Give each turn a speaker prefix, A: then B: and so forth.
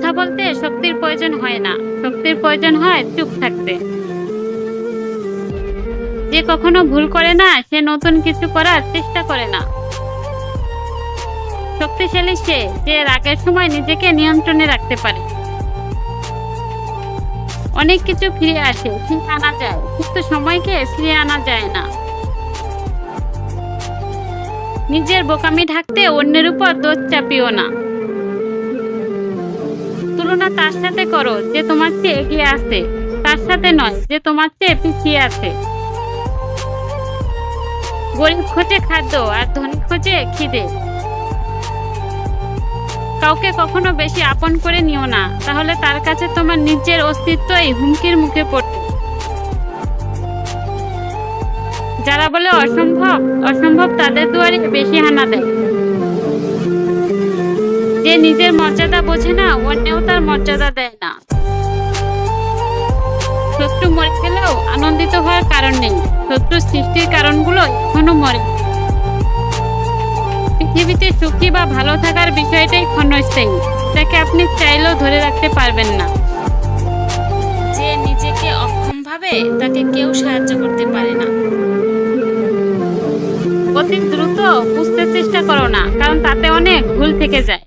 A: কথা বলতে শক্তির প্রয়োজন হয় না, শক্তির প্রয়োজন হয় চুপ থাকতে। যে কখনো ভুল করে না সে নতুন কিছু করার চেষ্টা করে না। শক্তিশালী সে যে রাগের সময় নিজেকে নিয়ন্ত্রণে রাখতে পারে। অনেক কিছু ফিরে আসে, ফিরিয়ে আনা যায়, কিন্তু সময়কে ফিরিয়ে আনা যায় না। নিজের বোকামি ঢাকতে অন্যের উপর দোষ চাপিও না। তুলনা তার সাথে করো যে তোমার চেয়ে এগিয়ে আছে, তার সাথে নয় যে তোমার চেয়ে পিছিয়ে আছে। গরিব খোঁজে খাদ্য আর ধনী খোঁজে খিদে। কাউকে কখনো বেশি আপন করে নিও না, তাহলে তার কাছে তোমার নিজের অস্তিত্বই হুমকির মুখে পড়বে। যারা বলে অসম্ভব, অসম্ভব তাদের দুয়ারে বেশি হানা দেয়। যে নিজের মর্যাদা বোঝে না, অন্যেও তার মর্যাদা দেয় না। শত্রু মরে গেলেও আনন্দিত হওয়ার কারণ নেই, শত্রু সৃষ্টির কারণগুলো এখনো মরে। পৃথিবীতে সুখী বা ভালো থাকার বিষয়টাই ক্ষণস্থায়ী, তাকে আপনি চাইলেও ধরে রাখতে পারবেন না।
B: যে নিজেকে অক্ষম ভাবে তাকে কেউ সাহায্য করতে পারে না।
A: অতি দ্রুত বুঝতে চেষ্টা করো না, কারণ তাতে অনেক ভুল থেকে যায়।